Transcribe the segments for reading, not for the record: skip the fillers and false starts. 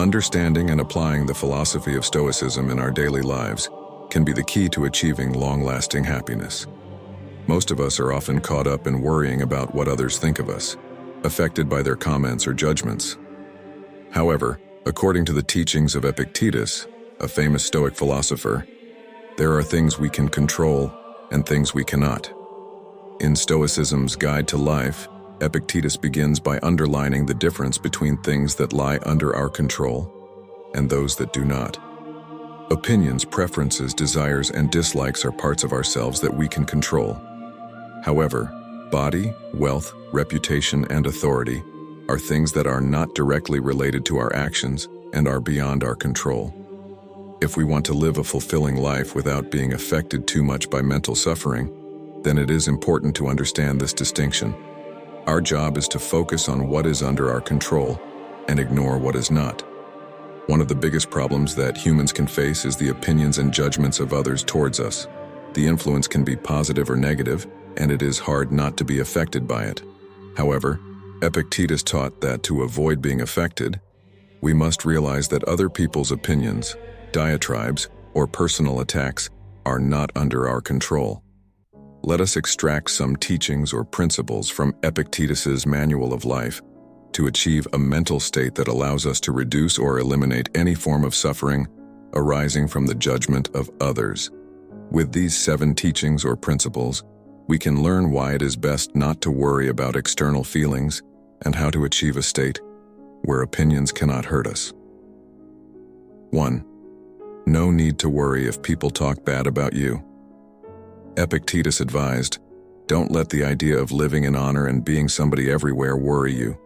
Understanding and applying the philosophy of Stoicism in our daily lives can be the key to achieving long-lasting happiness. Most of us are often caught up in worrying about what others think of us, affected by their comments or judgments. However, according to the teachings of Epictetus, a famous Stoic philosopher, there are things we can control and things we cannot. In Stoicism's Guide to Life, Epictetus begins by underlining the difference between things that lie under our control and those that do not. Opinions, preferences, desires, and dislikes are parts of ourselves that we can control. However, body, wealth, reputation, and authority are things that are not directly related to our actions and are beyond our control. If we want to live a fulfilling life without being affected too much by mental suffering, then it is important to understand this distinction. Our job is to focus on what is under our control and ignore what is not. One of the biggest problems that humans can face is the opinions and judgments of others towards us. The influence can be positive or negative, and it is hard not to be affected by it. However, Epictetus taught that to avoid being affected, we must realize that other people's opinions, diatribes, or personal attacks are not under our control. Let us extract some teachings or principles from Epictetus's Manual of Life to achieve a mental state that allows us to reduce or eliminate any form of suffering arising from the judgment of others. With these 7 teachings or principles, we can learn why it is best not to worry about external feelings and how to achieve a state where opinions cannot hurt us. 1. No need to worry if people talk bad about you. Epictetus advised, don't let the idea of living in honor and being somebody everywhere worry you,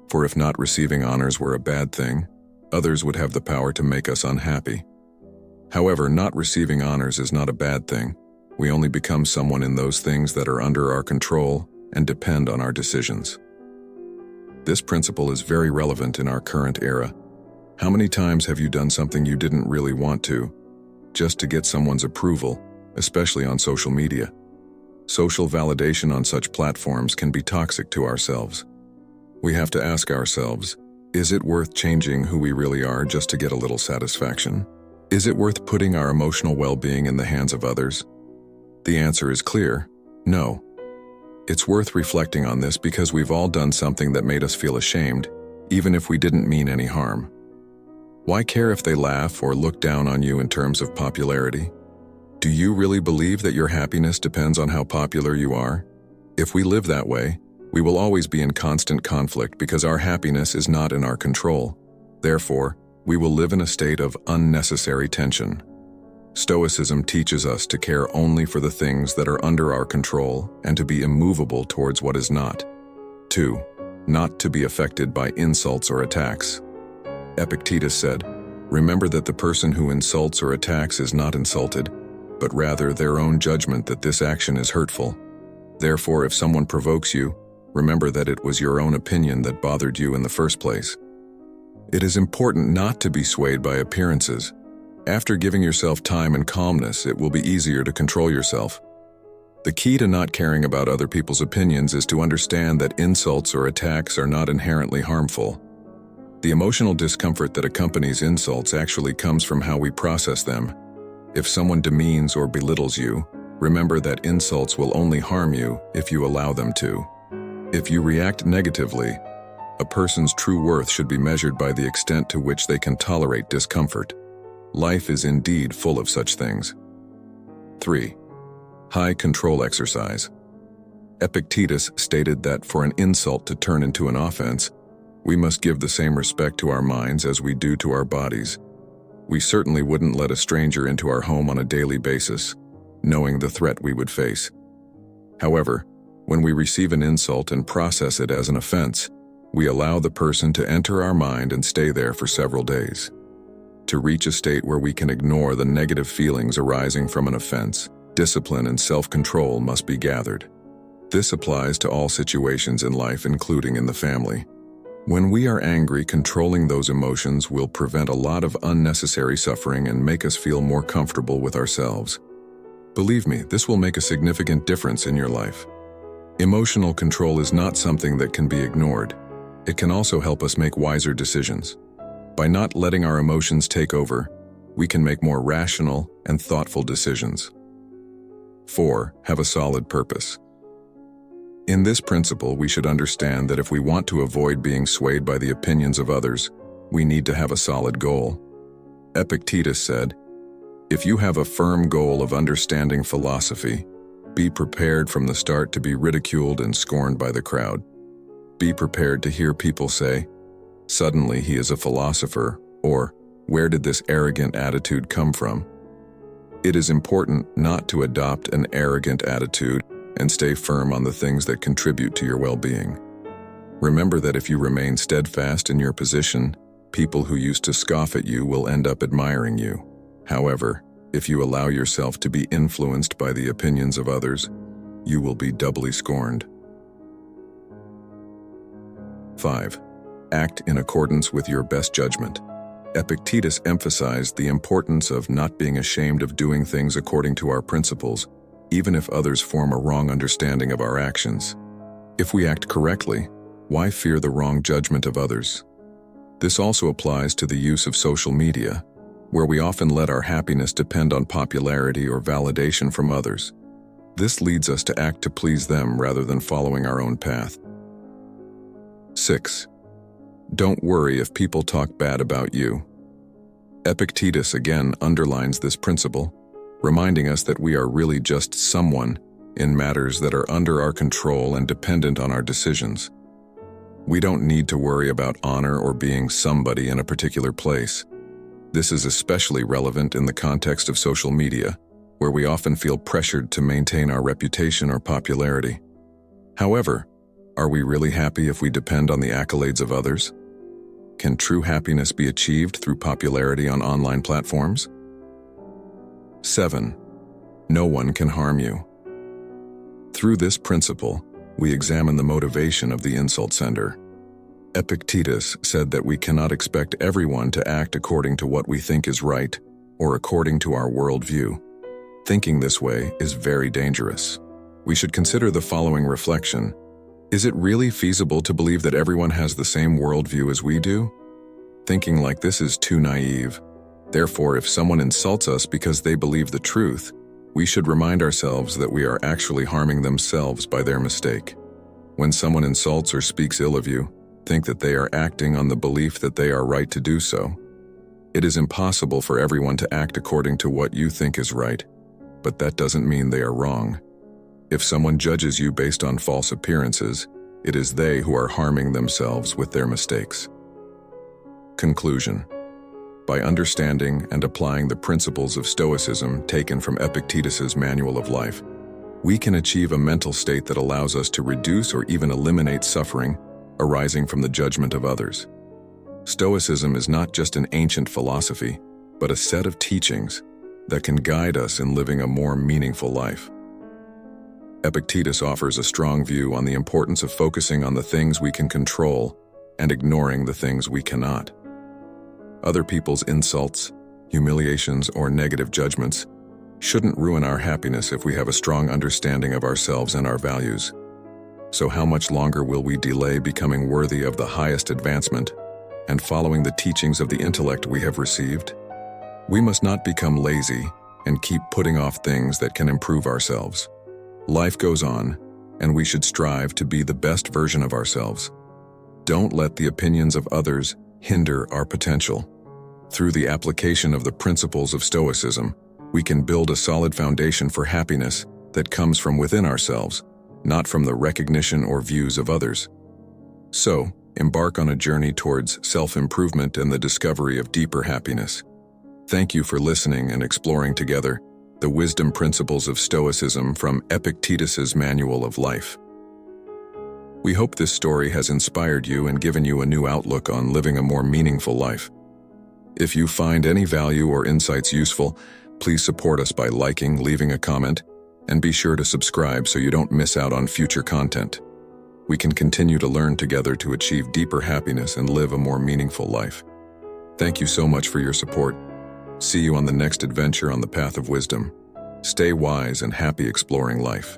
for if not receiving honors were a bad thing, others would have the power to make us unhappy. However, not receiving honors is not a bad thing. We only become someone in those things that are under our control and depend on our decisions. This principle is very relevant in our current era. How many times have you done something you didn't really want to, just to get someone's approval, especially on social media? Social validation on such platforms can be toxic to ourselves. We have to ask ourselves, is it worth changing who we really are just to get a little satisfaction? Is it worth putting our emotional well-being in the hands of others? The answer is clear, no. It's worth reflecting on this because we've all done something that made us feel ashamed, even if we didn't mean any harm. Why care if they laugh or look down on you in terms of popularity? Do you really believe that your happiness depends on how popular you are? If we live that way, we will always be in constant conflict because our happiness is not in our control. Therefore, we will live in a state of unnecessary tension. Stoicism teaches us to care only for the things that are under our control and to be immovable towards what is not. 2. Not to be affected by insults or attacks. Epictetus said, remember that the person who insults or attacks is not insulted, but rather their own judgment that this action is hurtful. Therefore, if someone provokes you, remember that it was your own opinion that bothered you in the first place. It is important not to be swayed by appearances. After giving yourself time and calmness, it will be easier to control yourself. The key to not caring about other people's opinions is to understand that insults or attacks are not inherently harmful. The emotional discomfort that accompanies insults actually comes from how we process them. If someone demeans or belittles you, remember that insults will only harm you if you allow them to. If you react negatively, a person's true worth should be measured by the extent to which they can tolerate discomfort. Life is indeed full of such things. 3. High control exercise. Epictetus stated that for an insult to turn into an offense, we must give the same respect to our minds as we do to our bodies. We certainly wouldn't let a stranger into our home on a daily basis, knowing the threat we would face. However, when we receive an insult and process it as an offense, we allow the person to enter our mind and stay there for several days. To reach a state where we can ignore the negative feelings arising from an offense, discipline and self-control must be gathered. This applies to all situations in life, including in the family. When we are angry, controlling those emotions will prevent a lot of unnecessary suffering and make us feel more comfortable with ourselves. Believe me, this will make a significant difference in your life. Emotional control is not something that can be ignored. It can also help us make wiser decisions. By not letting our emotions take over, we can make more rational and thoughtful decisions. 4. Have a solid purpose. In this principle, we should understand that if we want to avoid being swayed by the opinions of others, we need to have a solid goal. Epictetus said, "If you have a firm goal of understanding philosophy, be prepared from the start to be ridiculed and scorned by the crowd. Be prepared to hear people say, 'Suddenly he is a philosopher,' or 'Where did this arrogant attitude come from?' It is important not to adopt an arrogant attitude and stay firm on the things that contribute to your well-being. Remember that if you remain steadfast in your position, people who used to scoff at you will end up admiring you. However, if you allow yourself to be influenced by the opinions of others, you will be doubly scorned." 5. Act in accordance with your best judgment. Epictetus emphasized the importance of not being ashamed of doing things according to our principles, even if others form a wrong understanding of our actions. If we act correctly, why fear the wrong judgment of others? This also applies to the use of social media, where we often let our happiness depend on popularity or validation from others. This leads us to act to please them rather than following our own path. 6. Don't worry if people talk bad about you. Epictetus again underlines this principle, reminding us that we are really just someone in matters that are under our control and dependent on our decisions. We don't need to worry about honor or being somebody in a particular place. This is especially relevant in the context of social media, where we often feel pressured to maintain our reputation or popularity. However, are we really happy if we depend on the accolades of others? Can true happiness be achieved through popularity on online platforms? 7. No one can harm you. Through this principle, we examine the motivation of the insult sender. Epictetus said that we cannot expect everyone to act according to what we think is right or according to our worldview. Thinking this way is very dangerous. We should consider the following reflection. Is it really feasible to believe that everyone has the same worldview as we do? Thinking like this is too naive. Therefore, if someone insults us because they believe the truth, we should remind ourselves that we are actually harming themselves by their mistake. When someone insults or speaks ill of you, think that they are acting on the belief that they are right to do so. It is impossible for everyone to act according to what you think is right, but that doesn't mean they are wrong. If someone judges you based on false appearances, it is they who are harming themselves with their mistakes. Conclusion. By understanding and applying the principles of Stoicism taken from Epictetus's Manual of Life, we can achieve a mental state that allows us to reduce or even eliminate suffering arising from the judgment of others. Stoicism is not just an ancient philosophy, but a set of teachings that can guide us in living a more meaningful life. Epictetus offers a strong view on the importance of focusing on the things we can control and ignoring the things we cannot. Other people's insults, humiliations, or negative judgments shouldn't ruin our happiness if we have a strong understanding of ourselves and our values. So how much longer will we delay becoming worthy of the highest advancement and following the teachings of the intellect we have received? We must not become lazy and keep putting off things that can improve ourselves. Life goes on, and we should strive to be the best version of ourselves. Don't let the opinions of others hinder our potential. Through the application of the principles of Stoicism, we can build a solid foundation for happiness that comes from within ourselves, not from the recognition or views of others. So, embark on a journey towards self-improvement and the discovery of deeper happiness. Thank you for listening and exploring together the wisdom principles of Stoicism from Epictetus's Manual of Life. We hope this story has inspired you and given you a new outlook on living a more meaningful life. If you find any value or insights useful, please support us by liking, leaving a comment, and be sure to subscribe so you don't miss out on future content. We can continue to learn together to achieve deeper happiness and live a more meaningful life. Thank you so much for your support. See you on the next adventure on the path of wisdom. Stay wise and happy exploring life.